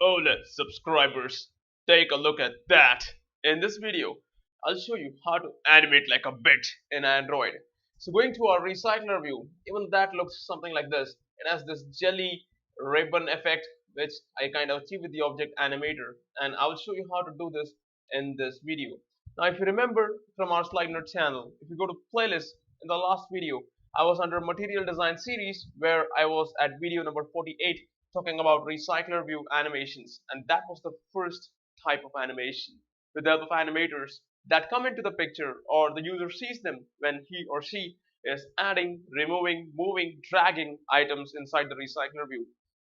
Hola subscribers, take a look at that. In this video, I'll show you how to animate like a bit in Android. So going to our recycler view, even that looks something like this. It has this jelly ribbon effect which I kind of achieve with the object animator, and I'll show you how to do this in this video. Now if you remember from our slide note channel, if you go to playlist in the last video, I was under material design series where I was at video number 48 talking about recycler view animations, and that was the first type of animation with the help of animators that come into the picture or the user sees them when he or she is adding, removing, moving, dragging items inside the recycler view.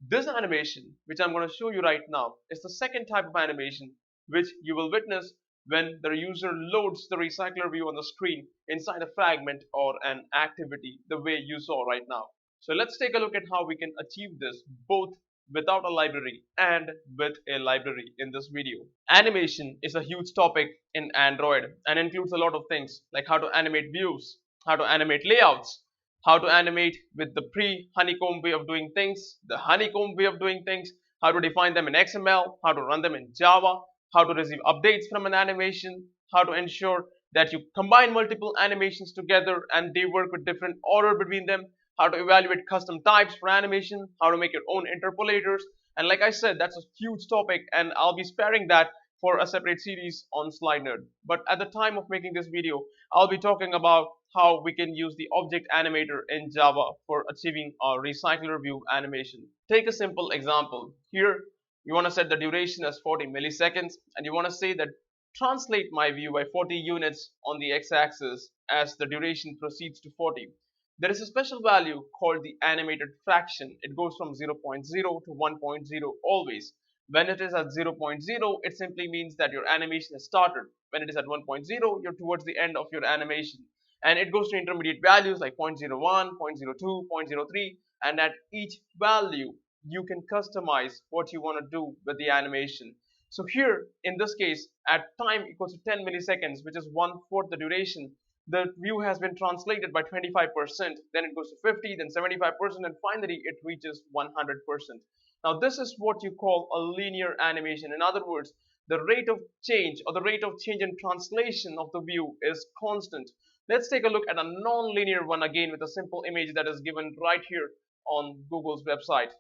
This animation, which I'm going to show you right now, is the second type of animation which you will witness when the user loads the recycler view on the screen inside a fragment or an activity the way you saw right now. So let's take a look at how we can achieve this both without a library and with a library in this video. Animation is a huge topic in Android and includes a lot of things like how to animate views, how to animate layouts, how to animate with the pre-honeycomb way of doing things, the honeycomb way of doing things, how to define them in XML, how to run them in Java, how to receive updates from an animation, how to ensure that you combine multiple animations together and they work with different order between them, how to evaluate custom types for animation, how to make your own interpolators. And like I said, that's a huge topic and I'll be sparing that for a separate series on SlideNerd. But at the time of making this video, I'll be talking about how we can use the object animator in Java for achieving our recycler view animation. Take a simple example. Here, you want to set the duration as 40 milliseconds and you want to say that translate my view by 40 units on the x-axis as the duration proceeds to 40. There is a special value called the animated fraction. It goes from 0.0 to 1.0 always. When it is at 0.0, it simply means that your animation has started. When it is at 1.0, you're towards the end of your animation. And it goes to intermediate values like 0.01, 0.02, 0.03, and at each value, you can customize what you want to do with the animation. So here, in this case, at time equals to 10 milliseconds, which is 1/4 the duration, the view has been translated by 25%, then it goes to 50, then 75%, and finally it reaches 100%. Now this is what you call a linear animation. In other words, the rate of change or the rate of change in translation of the view is constant. Let's take a look at a non-linear one again with a simple image that is given right here on Google's website.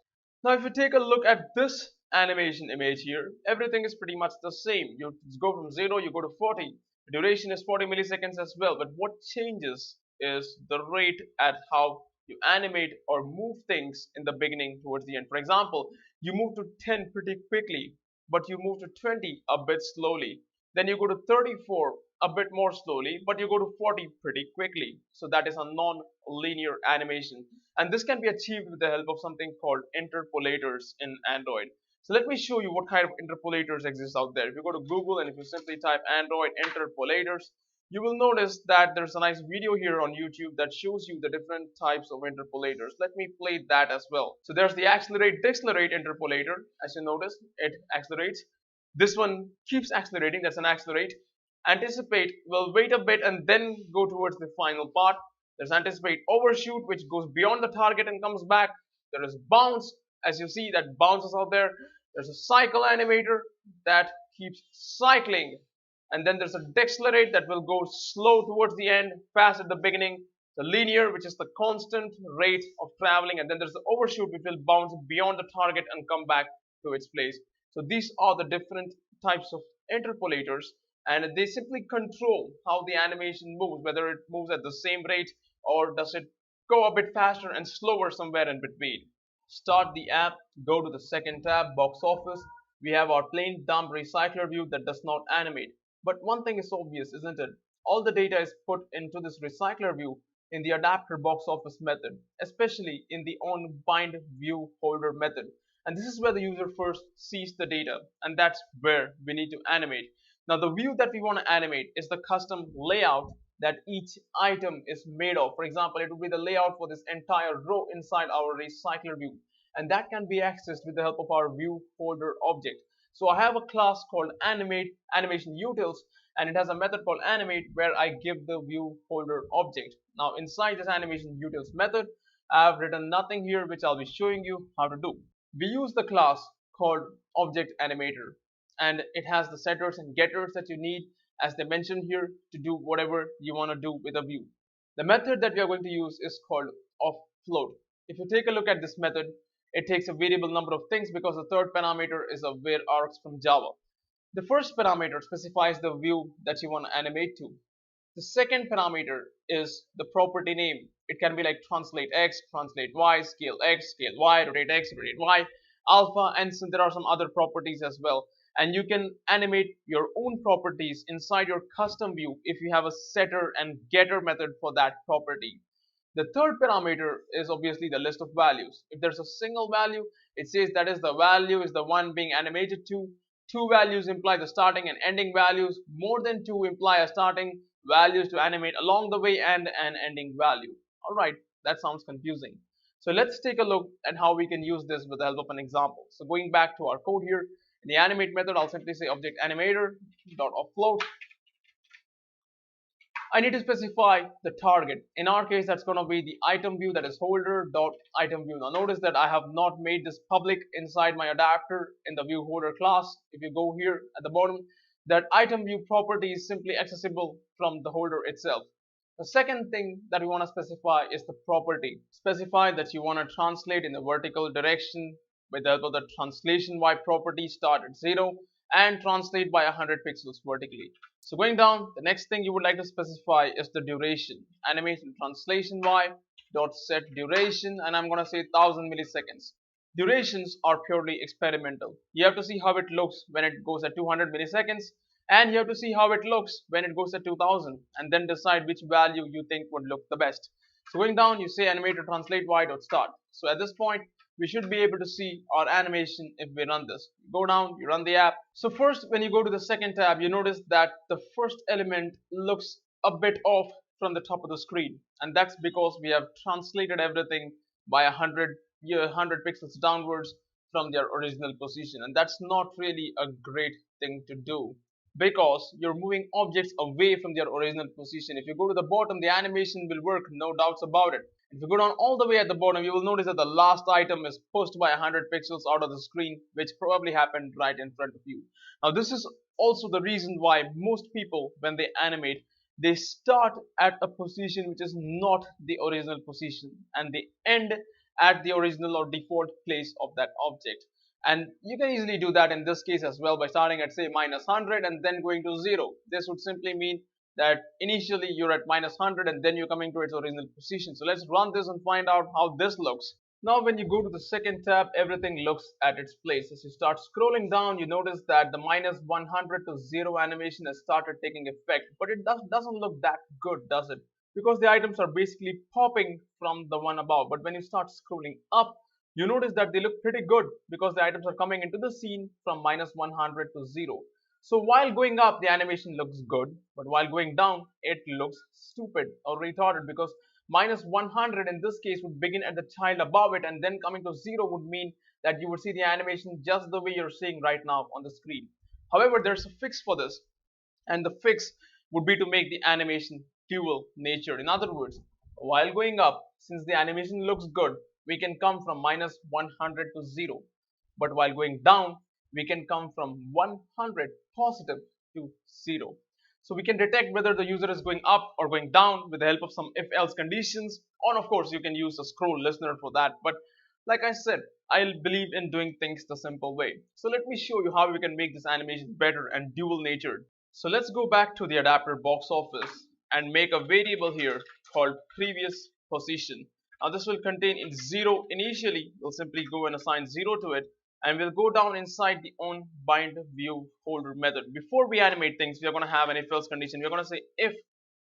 Now if you take a look at this animation image here, everything is pretty much the same. You go from 0, you go to 40. The duration is 40 milliseconds as well, but what changes is the rate at how you animate or move things in the beginning towards the end. For example, you move to 10 pretty quickly, but you move to 20 a bit slowly. Then you go to 34 a bit more slowly, but you go to 40 pretty quickly. So that is a non-linear animation. And this can be achieved with the help of something called interpolators in Android. So let me show you what kind of interpolators exist out there. If you go to Google and if you simply type Android interpolators, you will notice that there's a nice video here on YouTube that shows you the different types of interpolators. Let me play that as well. So there's the accelerate decelerate interpolator. As you notice, it accelerates. This one keeps accelerating, that's an accelerate. Anticipate will wait a bit and then go towards the final part. There's anticipate overshoot, which goes beyond the target and comes back. There is bounce, as you see that bounces out there. There's a cycle animator that keeps cycling. And then there's a decelerate that will go slow towards the end, fast at the beginning. The linear, which is the constant rate of traveling. And then there's the overshoot, which will bounce beyond the target and come back to its place. So these are the different types of interpolators, and they simply control how the animation moves, whether it moves at the same rate or does it go a bit faster and slower somewhere in between. Start the app, go to the second tab, box office. We have our plain dumb recycler view that does not animate. But one thing is obvious, isn't it? All the data is put into this recycler view in the adapter box office method, especially in the on bind view holder method. And this is where the user first sees the data, and that's where we need to animate. Now the view that we want to animate is the custom layout that each item is made of. For example, it will be the layout for this entire row inside our recycler view, and that can be accessed with the help of our view holder object. So I have a class called animation utils, and it has a method called animate where I give the view holder object. Now inside this animation utils method, I have written nothing here which I'll be showing you how to do. We use the class called object animator, and it has the setters and getters that you need, as they mentioned here, to do whatever you want to do with a view. The method that we are going to use is called offload. If you take a look at this method, it takes a variable number of things because the third parameter is a where args from Java. The first parameter specifies the view that you want to animate to. The second parameter is the property name. It can be like translate x, translate y, scale y, rotate y, alpha, and so there are some other properties as well. And you can animate your own properties inside your custom view if you have a setter and getter method for that property. The third parameter is obviously the list of values. If there's a single value, it says that is the value is the one being animated to. Two values imply the starting and ending values. More than two imply a starting values to animate along the way and an ending value. Alright, that sounds confusing. So let's take a look at how we can use this with the help of an example. So going back to our code here, in the animate method, I'll simply say object animator dot offload. I need to specify the target. In our case, that's going to be the item view, that is holder dot item view. Now notice that I have not made this public inside my adapter in the view holder class. If you go here at the bottom, that item view property is simply accessible from the holder itself. The second thing that we want to specify is the property. Specify that you want to translate in the vertical direction with the help of the translation y property, start at 0 and translate by 100 pixels vertically. So going down, the next thing you would like to specify is the duration. Animation translation y dot set duration, and I'm going to say 1000 milliseconds. Durations are purely experimental. You have to see how it looks when it goes at 200 milliseconds, and you have to see how it looks when it goes at 2000, and then decide which value you think would look the best. So going down, you say animator translate y dot start. So at this point, we should be able to see our animation if we run this. Go down, you run the app. So first, when you go to the second tab, you notice that the first element looks a bit off from the top of the screen, and that's because we have translated everything by 100 pixels downwards from their original position, and that's not really a great thing to do because you're moving objects away from their original position. If you go to the bottom, the animation will work, no doubts about it. If you go down all the way at the bottom, you will notice that the last item is pushed by 100 pixels out of the screen, which probably happened right in front of you. Now this is also the reason why most people, when they animate, they start at a position which is not the original position, and they end at the original or default place of that object. And you can easily do that in this case as well by starting at say -100 and then going to 0. This would simply mean that initially you're at -100 and then you're coming to its original position. So let's run this and find out how this looks. Now when you go to the second tab, everything looks at its place. As you start scrolling down, you notice that the -100 to 0 animation has started taking effect, but it doesn't look that good, does it? Because the items are basically popping from the one above. But when you start scrolling up, you notice that they look pretty good because the items are coming into the scene from -100 to 0. So while going up, the animation looks good, but while going down, it looks stupid or retarded because -100 in this case would begin at the child above it, and then coming to 0 would mean that you would see the animation just the way you're seeing right now on the screen. However, there's a fix for this, and the fix would be to make the animation dual nature. In other words, while going up, since the animation looks good, we can come from -100 to 0, but while going down, we can come from 100 positive to 0. So we can detect whether the user is going up or going down with the help of some if-else conditions, or of course you can use a scroll listener for that. But like I said, I believe in doing things the simple way. So let me show you how we can make this animation better and dual natured. So let's go back to the adapter box office and make a variable here called previous position. Now this will contain in 0 initially. We'll simply go and assign 0 to it, and we'll go down inside the on bind view holder method. Before we animate things, we are going to have an if else condition. We're going to say if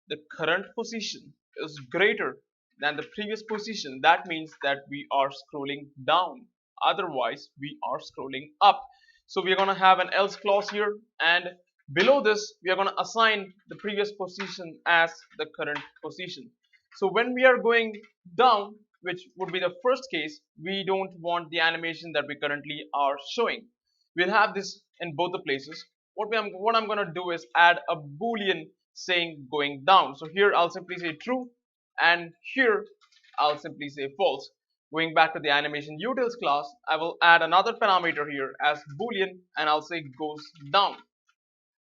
the current position is greater than the previous position, that means that we are scrolling down. Otherwise, we are scrolling up. So we're going to have an else clause here, and below this, we are going to assign the previous position as the current position. So when we are going down, which would be the first case, we don't want the animation that we currently are showing. We'll have this in both the places. What I'm going to do is add a boolean saying going down. So here I'll simply say true, and here I'll simply say false. Going back to the animation utils class, I will add another parameter here as boolean, and I'll say goes down.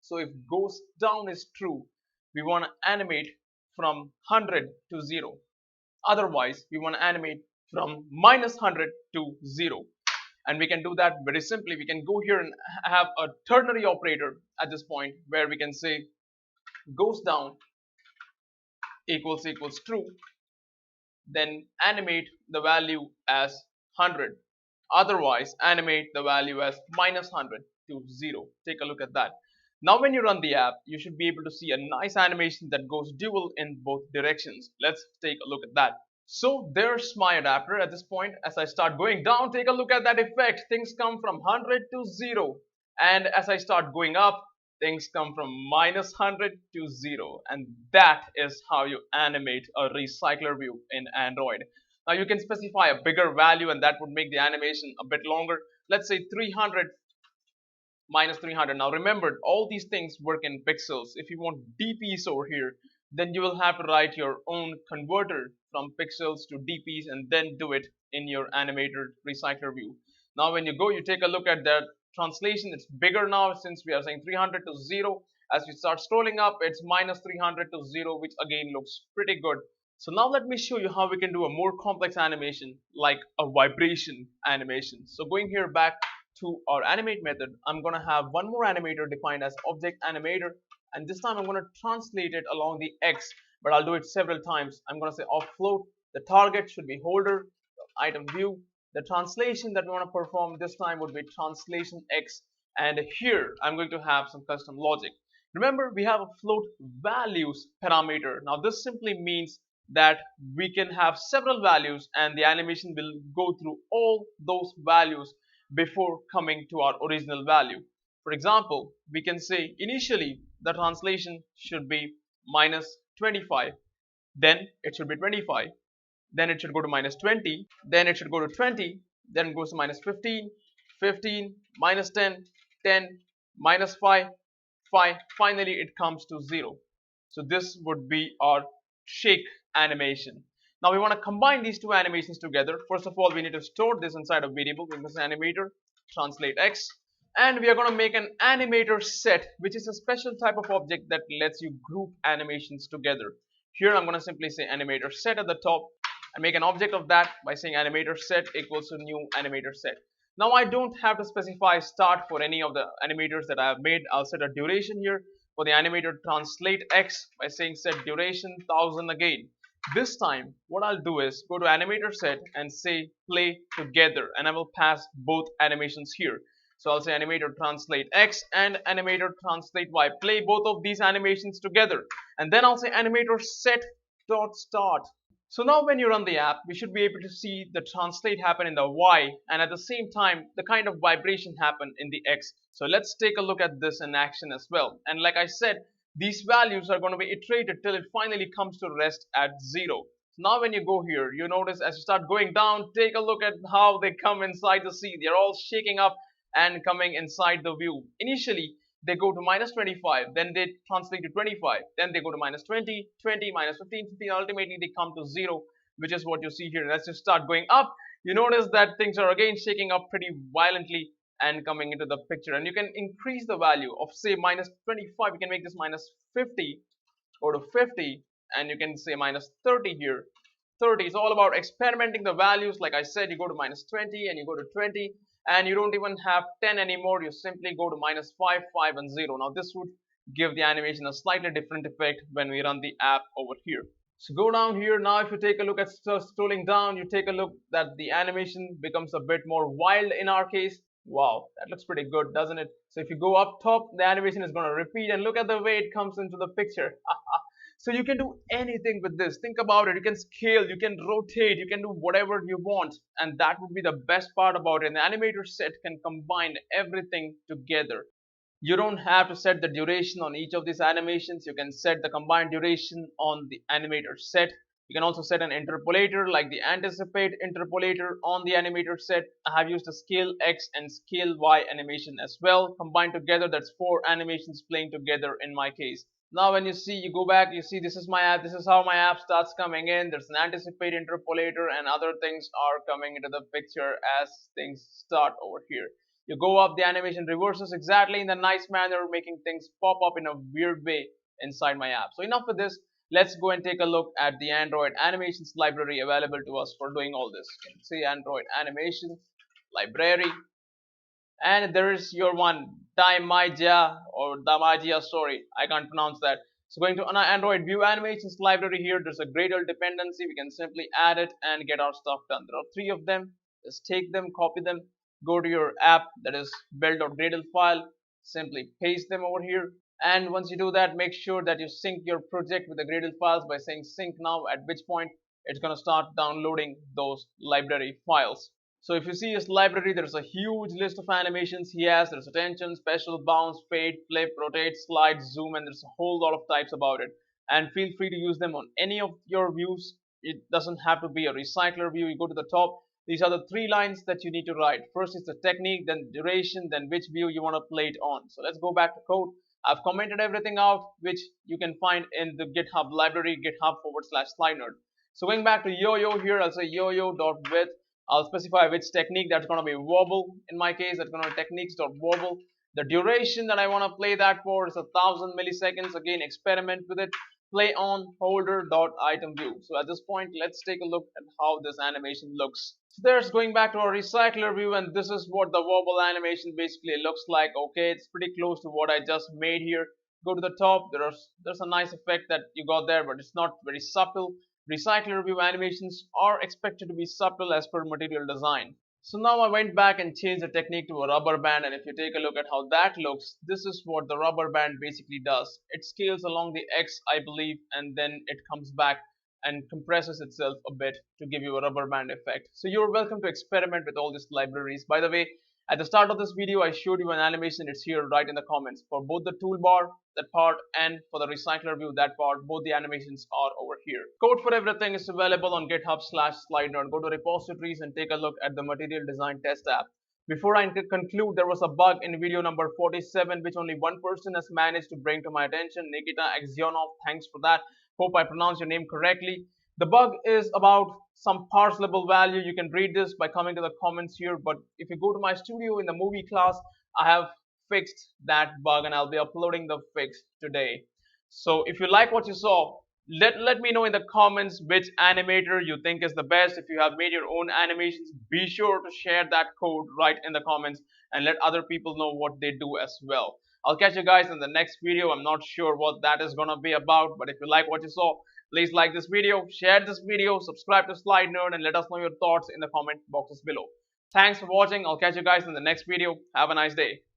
So if goes down is true, we want to animate from 100 to 0. Otherwise, we want to animate from minus 100 to 0. And we can do that very simply. We can go here and have a ternary operator at this point where we can say goes down equals true, then animate the value as 100. Otherwise, animate the value as minus 100 to 0. Take a look at that. Now when you run the app, you should be able to see a nice animation that goes dual in both directions. Let's take a look at that. So there's my adapter at this point. As I start going down, take a look at that effect. Things come from 100 to 0. And as I start going up, things come from minus 100 to 0. And that is how you animate a recycler view in Android. Now you can specify a bigger value and that would make the animation a bit longer. Let's say 300 minus 300. Now remember, all these things work in pixels. If you want dps over here, then you will have to write your own converter from pixels to dps and then do it in your animator recycler view. Now when you go, you take a look at that translation. It's bigger now since we are saying 300 to 0. As we start scrolling up, it's minus 300 to 0, which again looks pretty good. So now let me show you how we can do a more complex animation like a vibration animation. So going here back to our animate method, I'm going to have one more animator defined as object animator, and this time I'm going to translate it along the X, but I'll do it several times. I'm going to say offload, the target should be holder, item view, the translation that we want to perform this time would be translation X, and here I'm going to have some custom logic. Remember, we have a float values parameter. Now this simply means that we can have several values and the animation will go through all those values before coming to our original value. For example, we can say initially the translation should be minus 25, then it should be 25, then it should go to minus 20, then it should go to 20, then it goes to minus 15, 15, minus 10, 10, minus 5, 5, finally it comes to 0. So this would be our shake animation. Now we want to combine these two animations together. First of all, we need to store this inside a variable. We can say animator translate X, and we are going to make an animator set, which is a special type of object that lets you group animations together. Here I'm going to simply say animator set at the top and make an object of that by saying animator set equals to new animator set. Now I don't have to specify start for any of the animators that I have made. I'll set a duration here for the animator translate X by saying set duration 1000 again. This time what I'll do is go to animator set and say play together, and I will pass both animations here. So I'll say animator translate X and animator translate Y. Play both of these animations together, and then I'll say animator set dot start. So now when you run the app, we should be able to see the translate happen in the Y, and at the same time the kind of vibration happen in the X. So let's take a look at this in action as well. And like I said, these values are going to be iterated till it finally comes to rest at 0. So now when you go here, you notice as you start going down, take a look at how they come inside the scene. They're all shaking up and coming inside the view. Initially they go to minus 25, then they translate to 25, then they go to minus 20, 20, minus 15, 15, ultimately they come to 0, which is what you see here. And as you start going up, you notice that things are again shaking up pretty violently and coming into the picture. And you can increase the value of say minus 25, you can make this minus 50, go to 50, and you can say minus 30 here. 30 is all about experimenting the values. Like I said, you go to minus 20 and you go to 20, and you don't even have 10 anymore. You simply go to minus 5, 5 and 0. Now this would give the animation a slightly different effect when we run the app over here. So go down here. Now if you take a look at scrolling down, you take a look that the animation becomes a bit more wild in our case. Wow, that looks pretty good, doesn't it? So if you go up top, the animation is going to repeat, and look at the way it comes into the picture. So you can do anything with this. Think about it. You can scale, you can rotate, you can do whatever you want, and that would be the best part about it. And the animator set can combine everything together. You don't have to set the duration on each of these animations. You can set the combined duration on the animator set. You can also set an interpolator like the anticipate interpolator on the animator set. I have used a scale X and scale Y animation as well. Combined together, that's 4 animations playing together in my case. Now when you see, you go back, you see this is my app, this is how my app starts coming in. There's an anticipate interpolator and other things are coming into the picture as things start over here. You go up, the animation reverses exactly in the nice manner, making things pop up in a weird way inside my app. So enough with this, let's go and take a look at the Android animations library available to us for doing all this. You can see Android animation library, and there is your one Damagia or Damagia, sorry, I can't pronounce that. So going to an Android View Animations library here, there's a Gradle dependency. We can simply add it and get our stuff done. There are three of them. Just take them, copy them, go to your app that is build.gradle file, simply paste them over here. And once you do that, make sure that you sync your project with the Gradle files by saying sync now, at which point it's going to start downloading those library files. So if you see his library, there's a huge list of animations he has. There's attention, special, bounce, fade, flip, rotate, slide, zoom, and there's a whole lot of types about it. And feel free to use them on any of your views. It doesn't have to be a recycler view. You go to the top. These are the three lines that you need to write. First is the technique, then duration, then which view you want to play it on. So let's go back to code. I've commented everything out, which you can find in the GitHub library, github/SlideNerd. So going back to yo-yo here, I'll say yo-yo.width. I'll specify which technique that's going to be wobble. In my case, that's going to be techniques.wobble. The duration that I want to play that for is 1000 milliseconds. Again, experiment with it. Play on holder.item view. So at this point, let's take a look at how this animation looks. So there's going back to our recycler view, and this is what the wobble animation basically looks like. Okay, it's pretty close to what I just made here. Go to the top. There's a nice effect that you got there, but it's not very subtle. Recycler view animations are expected to be subtle as per material design. So now I went back and changed the technique to a rubber band, and if you take a look at how that looks, this is what the rubber band basically does. It scales along the X, I believe, and then it comes back and compresses itself a bit to give you a rubber band effect. So you're welcome to experiment with all these libraries. By the way, at the start of this video, I showed you an animation. It's here right in the comments. For both the toolbar, that part, and for the recycler view, that part, both the animations are over here. Code for everything is available on github/SlideNerd. Go to repositories and take a look at the material design test app. Before I conclude, there was a bug in video number 47 which only one person has managed to bring to my attention, Nikita Axionov. Thanks for that. Hope I pronounced your name correctly. The bug is about some parse level value. You can read this by coming to the comments here, but if you go to my studio in the movie class, I have fixed that bug and I'll be uploading the fix today. So if you like what you saw, let me know in the comments which animator you think is the best. If you have made your own animations, be sure to share that code right in the comments and let other people know what they do as well. I'll catch you guys in the next video. I'm not sure what that is gonna be about, but if you like what you saw, please like this video, share this video, subscribe to Slide Nerd, and let us know your thoughts in the comment boxes below. Thanks for watching. I'll catch you guys in the next video. Have a nice day.